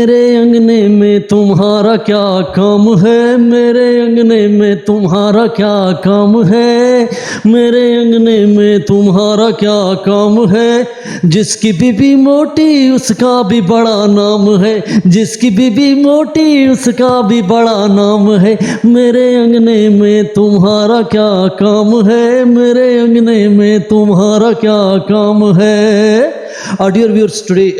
मेरे अंगने में तुम्हारा क्या काम है, मेरे अंगने में तुम्हारा क्या काम है, मेरे अंगने में तुम्हारा क्या काम है। जिसकी बीबी मोटी उसका भी बड़ा नाम है, जिसकी बीबी मोटी उसका भी बड़ा नाम है। मेरे अंगने में तुम्हारा क्या काम है, मेरे अंगने में तुम्हारा क्या काम है। Dear viewers, today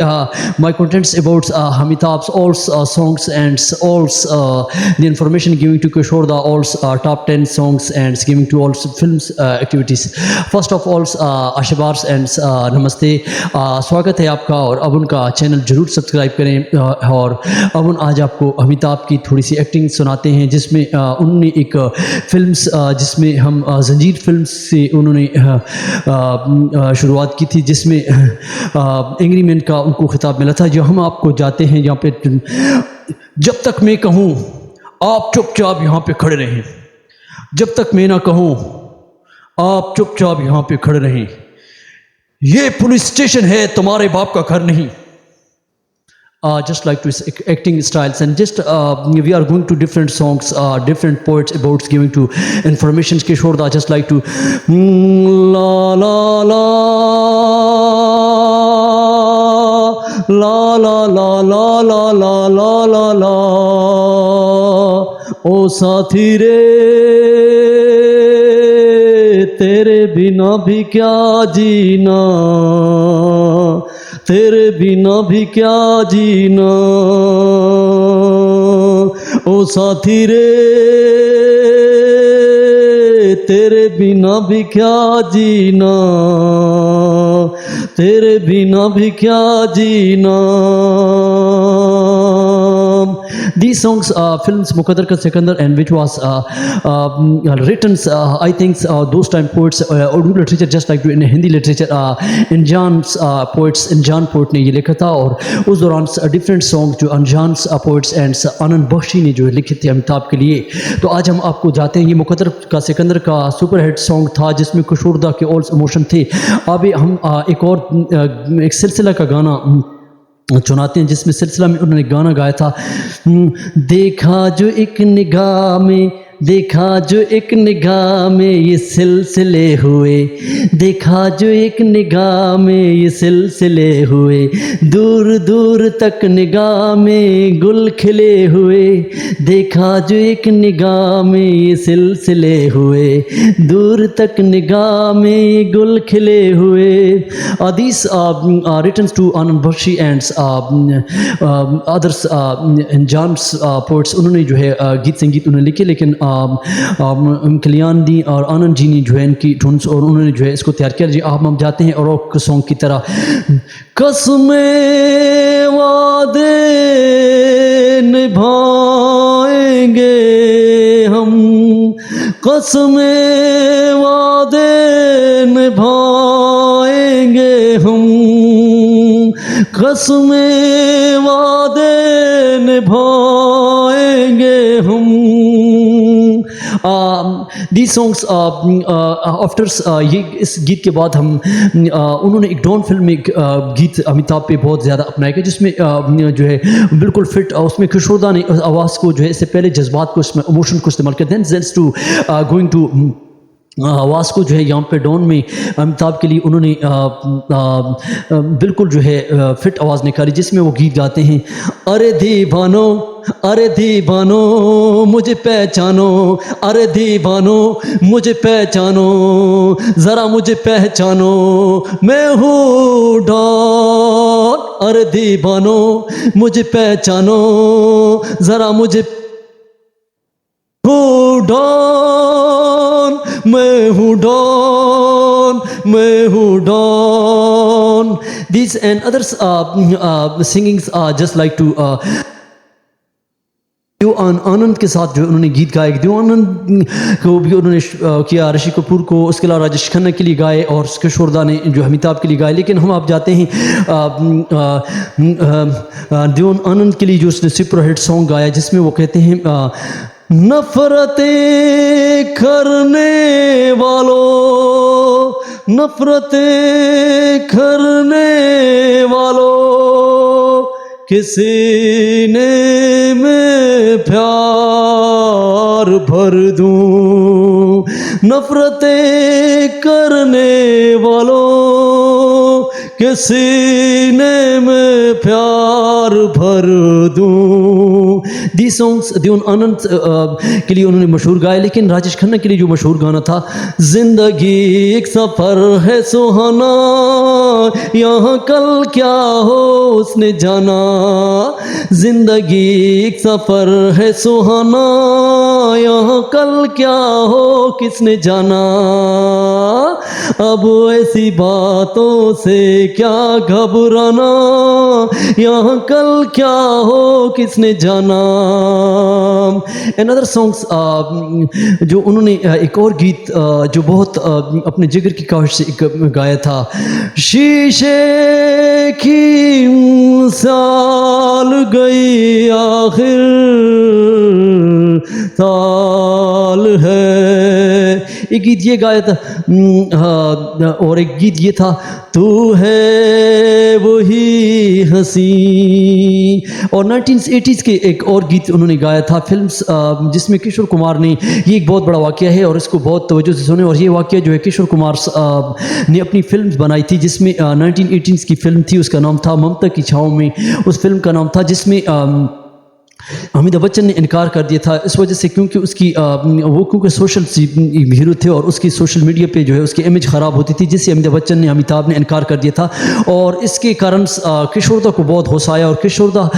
my contents about Amitabh's all songs and all the information giving to Kishore the all top 10 songs and giving to all films activities. First of all, आशीर्वाद एंड नमस्ते, स्वागत है आपका। और अब उनका चैनल जरूर subscribe करें। और अब आज आपको अमिताभ की थोड़ी सी एक्टिंग सुनाते हैं, जिसमें उन्होंने एक फिल्म्स जिसमें हम जंजीर फिल्म से उन्होंने शुरुआत की थी, जिसमें एंग्री मैन का उनको खिताब मिला था। जो हम आपको जाते हैं यहाँ पे, जब तक मैं कहूँ आप चुपचाप यहाँ पे खड़े रहें, जब तक मैं ना कहूँ आप चुपचाप यहाँ पे खड़े रहें, ये पुलिस स्टेशन है, तुम्हारे बाप का घर नहीं। Just like to his acting styles, and just we are going to different songs, different poets about giving to informations. Kishore da just like to la la la la la la la la la la la la, ओ साथी रे तेरे बिना भी क्या जीना, तेरे बिना भी क्या जीना, ओ साथी रे तेरे बिना भी क्या जीना, तेरे बिना भी क्या जीना। These songs films Muqaddar Ka Sikandar, and which was written I think those time poets Urdu literature, just like in Hindi literature, in Jan's poets, in Jan poet ने ये लिखा था। और उस दौरान different songs जो अनजान्स poets and आनंद बख्शी ने जो लिखे थे अमिताभ के लिए। तो आज हम आपको जाते हैं, ये मुक़द्दर का सिकंदर का सुपर हिट सॉन्ग था, जिसमें किशोर दा के ऑल इमोशन थे। अभी हम एक और एक सिलसिला का गाना चुनाते हैं, जिसमें सिलसिला में उन्होंने गाना गाया था, देखा जो एक निगाह में, देखा जो एक निगाह में ये सिलसिले हुए, देखा जो एक निगाह में ये सिलसिले हुए, दूर दूर तक निगाह में गुल खिले हुए, देखा जो एक निगाह में ये सिलसिले हुए, दूर तक निगाह में ये गुल खिले हुए। These written to Anand Bakshi and others Jan's poets, उन्होंने जो है गीत संगीत उन्होंने लिखे, लेकिन कल्याण दी और आनंद जी ने जो है इनकी धुन्स और उन्होंने जो है इसको तैयार किया। जी हम जाते हैं और सॉन्ग की तरह। कसमें वादे निभाएंगे हम, कसमें वादे निभाएंगे हम, कसमें वादे निभाएंगे हम। These songs after ये इस गीत के बाद हम उन्होंने एक डॉन फिल्म में गीत अमिताभ पे बहुत ज़्यादा अपनाया गया, जिसमें जो है बिल्कुल फिट, उसमें किशोर दा ने आवाज़ को जो है इससे पहले जज्बात को, इसमें इमोशन को इस्तेमाल करते हैं। ज़ेंस टू गोइंग टू आवाज़ को जो है यहाँ पे डॉन में अमिताभ के लिए उन्होंने बिल्कुल जो है फिट आवाज़ निकाली, जिसमें वो गीत गाते हैं, अरे दीवानो, अरे दीवानो मुझे पहचानो, अरे दीवानो मुझे पहचानो, ज़रा मुझे पहचानो, मैं हूँ डॉन, अरे दीवानो मुझे पहचानो, ज़रा मुझे हूँ डॉन, मैं हूँ डॉन, मैं हूँ Don. These and others singings are just like to दीवान आनंद के साथ जो उन्होंने गीत गाए, दीवान को भी उन्होंने किया ऋषि कपूर को, उसके अलावा राजेश खन्ना के लिए गाए और किशोर दा ने जो अमिताभ के लिए गाए। लेकिन हम आप जाते हैं दीवान आनंद के लिए जो उसने सुपर हिट सॉन्ग गाया, जिसमें वो कहते हैं, नफरतें करने वालों, नफरतें करने वालों, कि सीने में प्यार भर दूं, नफरतें करने वालों के सीने में प्यार भर दूं। दी सॉन्ग्स दियोन आनंद के लिए उन्होंने मशहूर गाए, लेकिन राजेश खन्ना के लिए जो मशहूर गाना था, जिंदगी एक सफ़र है सुहाना, यहाँ कल क्या हो उसने जाना, जिंदगी एक सफ़र है सुहाना, यहाँ कल क्या हो किसने जाना, अब ऐसी बातों से क्या घबराना, यहाँ कल क्या हो किसने जाना। अनदर सॉन्ग्स जो उन्होंने एक और गीत जो बहुत अपने जिगर की ख्वाहिश से गाया था, शीशे की साल गई आखिर साल है, एक गीत ये गाया था, और एक गीत ये था, तू है वही हंसी। और 1980s के एक और गीत उन्होंने गाया था फिल्म्स, जिसमें किशोर कुमार ने, ये एक बहुत बड़ा वाक़या है और इसको बहुत तवज्जो से सुने, और ये वाक़या जो है किशोर कुमार ने अपनी फिल्म बनाई थी, जिसमें 1980s की फिल्म थी, उसका नाम था ममता की छाँव में। उस फिल्म का नाम था जिसमें अमिताभ बच्चन ने इनकार कर दिया था इस वजह से, क्योंकि उसकी वो क्योंकि सोशल हीरो थे और उसकी सोशल मीडिया पे जो है उसकी इमेज ख़राब होती थी, जिससे अमिताभ ने इनकार कर दिया था, और इसके कारण किशोरदा को बहुत होश आया और किशोरदा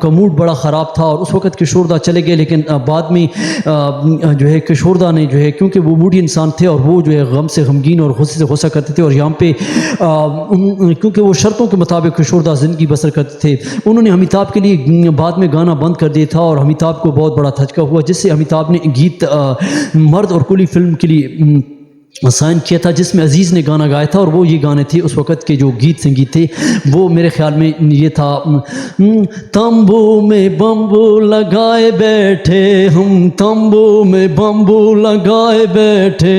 का मूड बड़ा ख़राब था, और उस वक्त किशोरदा चले गए। लेकिन बाद में जो है किशोरदा ने जो है, क्योंकि वो मूडी इंसान थे और वो जो है गम से गमगीन और गुस्से से गुस्सा करते थे, और यहाँ पे क्योंकि वो शर्तों के मुताबिक किशोरदा ज़िंदगी बसर करते थे, उन्होंने अमिताभ के लिए बाद में गाना बंद कर दिया था, और अमिताभ को बहुत बड़ा धचका हुआ, जिससे अमिताभ ने गीत मर्द और कुली फिल्म के लिए साइन किया था, जिसमें अजीज़ ने गाना गाया था, और वो ये गाने थे उस वक़्त के जो गीत संगीत थे, वो मेरे ख्याल में ये था, तंबू में बम्बू लगाए बैठे हम, तंबू में बम्बू लगाए बैठे,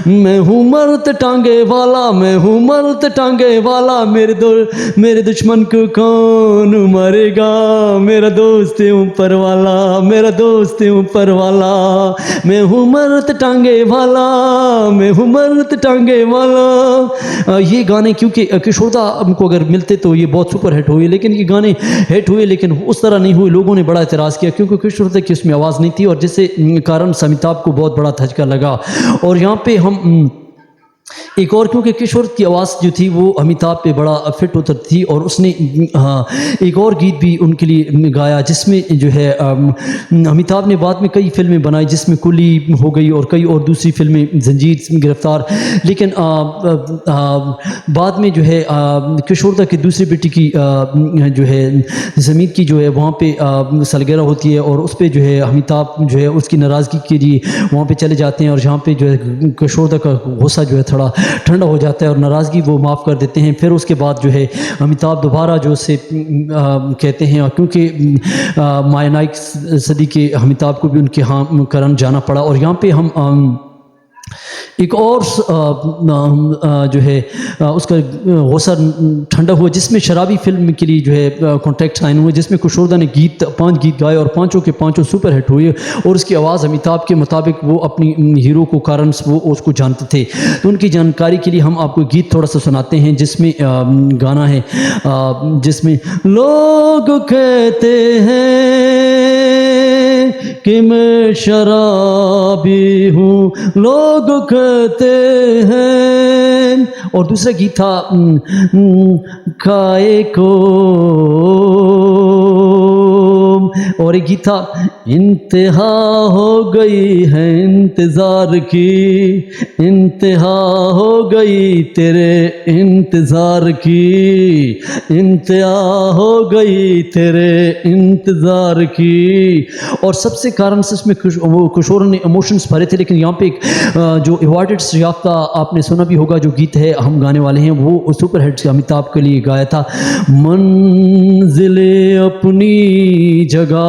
मैं हूँ मर्द टांगे वाला, मैं हूँ मर्द टांगे वाला, मेरे दुश्मन को कौन मारेगा, मेरा दोस्त है ऊपर वाला, मेरा दोस्त है ऊपर वाला, मैं हूँ मर्द टांगे वाला, मैं हूँ मर्द टांगे वाला। ये गाने क्योंकि किशोरदा को अगर मिलते तो ये बहुत सुपर हिट हुए, लेकिन ये गाने हिट हुए लेकिन उस तरह नहीं हुए, लोगों ने बड़ा एतराज़ किया क्योंकि किशोरदा की उसमें आवाज़ नहीं थी, और जिससे कारण अमिताभ को बहुत बड़ा धचका लगा। और यहाँ पे हम एक और, क्योंकि किशोर की आवाज़ जो थी वो अमिताभ पे बड़ा फिट उतरती थी, और उसने एक और गीत भी उनके लिए गाया, जिसमें जो है अमिताभ ने बाद में कई फिल्में बनाई, जिसमें कुली हो गई और कई और दूसरी फिल्में, जंजीर, गिरफ्तार, लेकिन बाद में जो है किशोरदा की दूसरी बेटी की जो है ज़मीन की जो है वहाँ पे सालगिरह होती है, और उस पर जो है अमिताभ जो है उसकी नाराज़गी के लिए वहाँ पे चले जाते हैं, और जहाँ पे जो है किशोरदा का गुस्सा जो है थोड़ा ठंडा हो जाता है और नाराज़गी वो माफ़ कर देते हैं। फिर उसके बाद जो है अमिताभ दोबारा जो से कहते हैं, क्योंकि मायानाइक सदी के अमिताभ को भी उनके यहाँ कारण जाना पड़ा। और यहाँ पे हम एक और जो है उसका गुस्सा ठंडा हुआ, जिसमें शराबी फिल्म के लिए जो है कॉन्ट्रैक्ट साइन हुए, जिसमें किशोरदा ने 5 गीत गाए और पांचों के पांचों सुपर हिट हुए, और उसकी आवाज़ अमिताभ के मुताबिक वो अपनी हीरो को कारण वो उसको जानते थे। तो उनकी जानकारी के लिए हम आपको गीत थोड़ा सा सुनाते हैं, जिसमें गाना है जिसमें लोग कहते हैं कि मैं शराबी हूँ, लोग कहते हैं। और दूसरा गीत था खाए को, और एक गीत था इंतहा हो गई है इंतज़ार की, इंतहा हो गई तेरे इंतज़ार की, इंतहा हो गई तेरे इंतज़ार की। और सबसे कारण से इसमें किशोर ने इमोशंस भरे थे, लेकिन यहाँ पे एक जो अवार्डेड याफ्ता आपने सुना भी होगा जो गीत है हम गाने वाले हैं, वो सुपर हिट अमिताभ के लिए गाया था, मंजिले अपनी जगह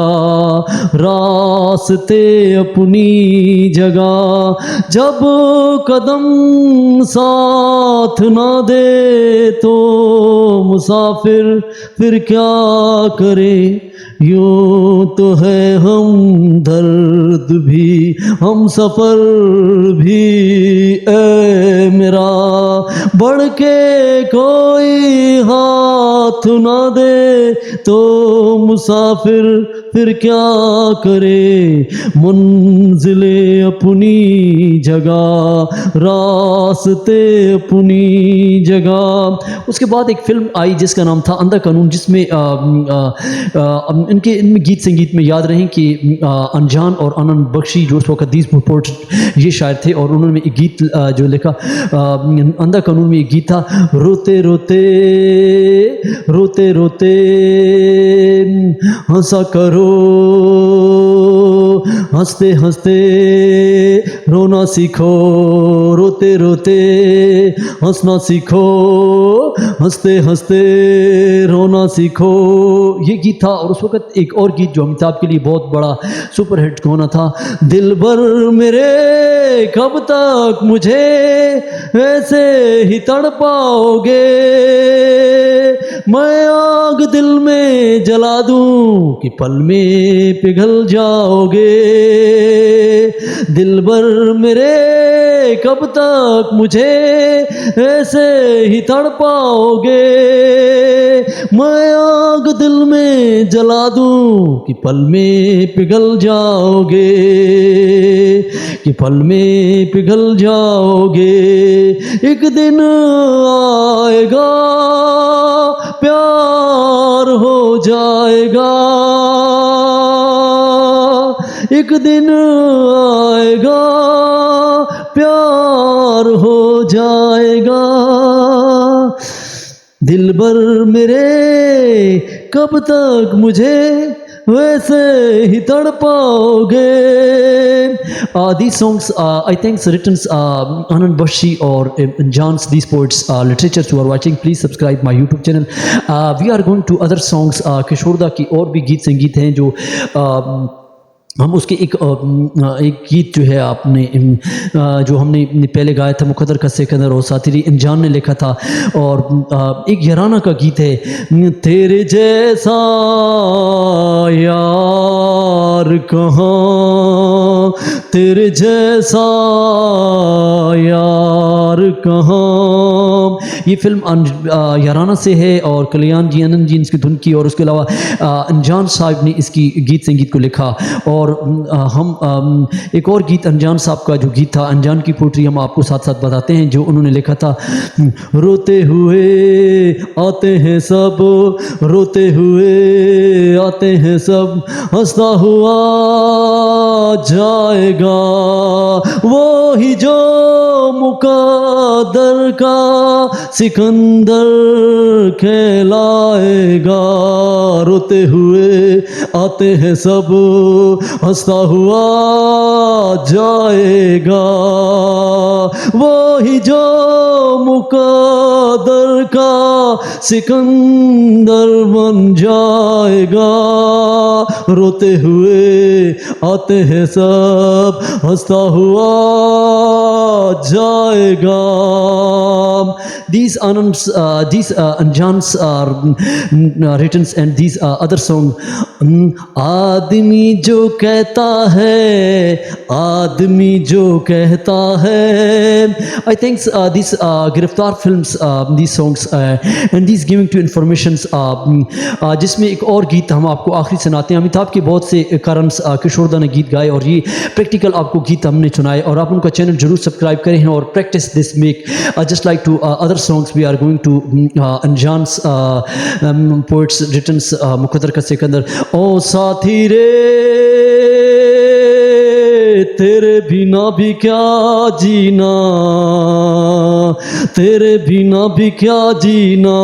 रास्ते अपनी जगह। जब कदम साथ ना दे तो मुसाफिर फिर क्या करे। यूं तो है हम दर्द भी हम सफ़र भी ए मेरा, बढ़ के कोई हाथ ना दे तो मुसाफिर फिर क्या करे। मंजिले अपनी जगह रास्ते अपनी जगह। उसके बाद एक फिल्म आई जिसका नाम था अंधा कानून, जिसमें इनमें गीत संगीत में याद रहें कि अनजान और आनंद बख्शी जो उस वक्त दीस पोर्ट ये शायर थे, और उन्होंने एक गीत जो लिखा अंधा कानून में एक गीत था, रोते रोते रोते रोते हंसा करो, हंसते हंसते रोना सीखो, रोते रोते हंसना सीखो, हंसते हंसते रोना सीखो। ये गीत था। और उस वक्त एक और गीत जो अमिताभ के लिए बहुत बड़ा सुपर हिट गाना था, दिल भर मेरे कब तक मुझे ऐसे ही तड़पाओगे, मैं आग दिल में जला दूं कि पल में पिघल जाओगे। दिल भर मेरे कब तक मुझे ऐसे ही तड़पाओगे, मैं आग दिल में जला दूं कि पल में पिघल जाओगे, कि पल में पिघल जाओगे। एक दिन आएगा प्यार हो जाएगा, एक दिन आएगा प्यार हो जाएगा। दिल भर मेरे कब तक मुझे वैसे ही तड़पाओगे। These songs, I think, written Anand Bashi or John's these poets literatures who are watching. Please subscribe my YouTube channel. We are going to other songs. किशोरदा की और भी गीत संगीत हैं जो हम उसके एक गीत जो है आपने जो हमने पहले गाया था, मुकद्दर का सिकंदर और साथी अनजान ने लिखा था। और एक याराना का गीत है, तेरे जैसा यार कहाँ, तेरे जैसा यार कहाँ। ये फिल्म याराना से है और कल्याण जी आनंद जी ने इसकी धुन की, और उसके अलावा अनजान साहब ने इसकी गीत संगीत को लिखा। और हम एक और गीत अनजान साहब का जो गीत था, अनजान की पोट्री हम आपको साथ साथ बताते हैं जो उन्होंने लिखा था। रोते हुए आते हैं सब, रोते हुए आते हैं सब, हंसता हुआ जाएगा वो ही जो मुकद्दर का सिकंदर कहलाएगा। रोते हुए आते हैं सब, हंसता हुआ जाएगा वो ही जो मुकद्दर का सिकंदर बन जाएगा। रोते हुए आते हैं सब, हंसता हुआ जाएगा। These Anjans are written and these other song. आदमी जो कहता है, आदमी जो कहता है। I think these गिरफ्तार films, these songs and these giving to informations, जिसमें एक और गीत हम आपको आखिरी सुनाते हैं। अमिताभ के बहुत से कर्म्स किशोरदा ने गीत गाए और ये प्रैक्टिकल आपको गीत हमने सुनाए, और आप उनका चैनल जरूर सब्सक्राइब करें और practice this make just like to other songs. We are going to Anjan's poets written मुकद्दर का सिकंदर। ओ साथी रे तेरे बिना भी क्या जीना, तेरे बिना भी क्या जीना।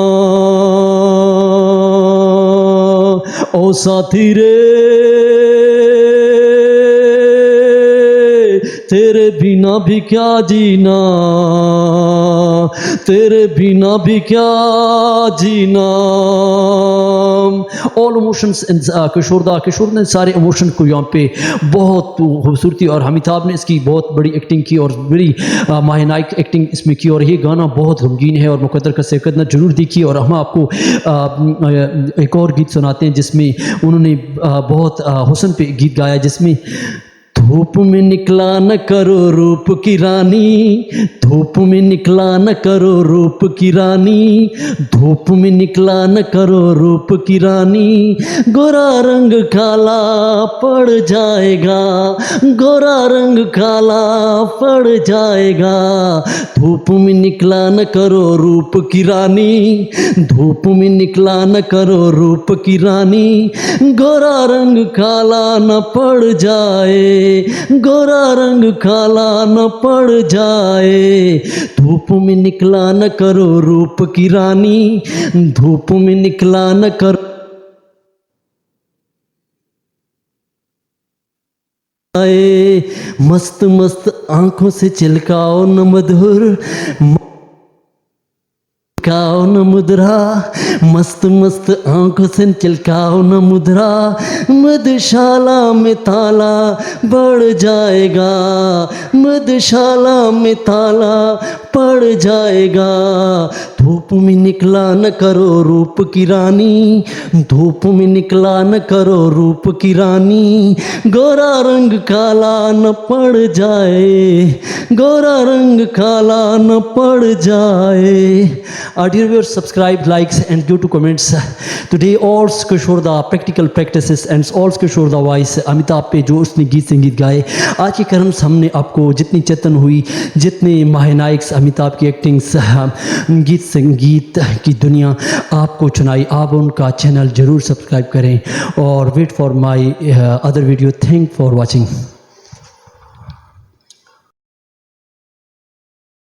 ओ साथी रे तेरे बिना भी क्या जीना, तेरे बिना भी क्या जीना। ऑल इमोशंस इन किशोर ने सारे इमोशन को यहाँ पे बहुत खूबसूरती, और अमिताभ ने इसकी बहुत बड़ी एक्टिंग की और बड़ी माहिनाइक एक्टिंग इसमें की। और ये गाना बहुत गमगीन है और मुकद्दर का सिकंदर जरूर देखिए। और हम आपको एक और गीत सुनाते हैं जिसमें उन्होंने बहुत हुस्न पे गीत गाया, जिसमें धूप में निकला न करो रूप की रानी, धूप में निकला न करो रूप की रानी, धूप में निकला न करो रूप की रानी, गोरा रंग काला पड़ जाएगा, गोरा रंग काला पड़ जाएगा। धूप में निकला न करो रूप की रानी, धूप में निकला न करो रूप की रानी, गोरा रंग काला न पड़ जाए, गोरा रंग काला न पड़ जाए। धूप में निकला न करो रूप की रानी, धूप में निकला न करो आए। मस्त मस्त आंखों से चिलकाओ न मधुर, चिलकाओ न मुद्रा, मस्त मस्त आंखों से चिलकाओ न मुद्रा, मधुशाला में ताला बढ़ जाएगा, मधुशाला में ताला पड़ जाएगा। धूप में निकला न करो रूप की रानी, धूप में निकला न करो रूप की रानी, गोरा रंग काला न पड़ जाए, गोरा रंग काला न पड़ जाए। Dear viewers, subscribe, likes and give to comments. Today all Kishorda practical practices and all Kishorda voice Amitabh पे जो उसने गीत संगीत गाए। आज के क्रम हमने आपको जितनी चेतन हुई, जितने महानायक अमिताभ की एक्टिंग्स, गीत संगीत की दुनिया आपको सुनाई। आप उनका चैनल ज़रूर सब्सक्राइब करें और wait for my other video. Thank for watching.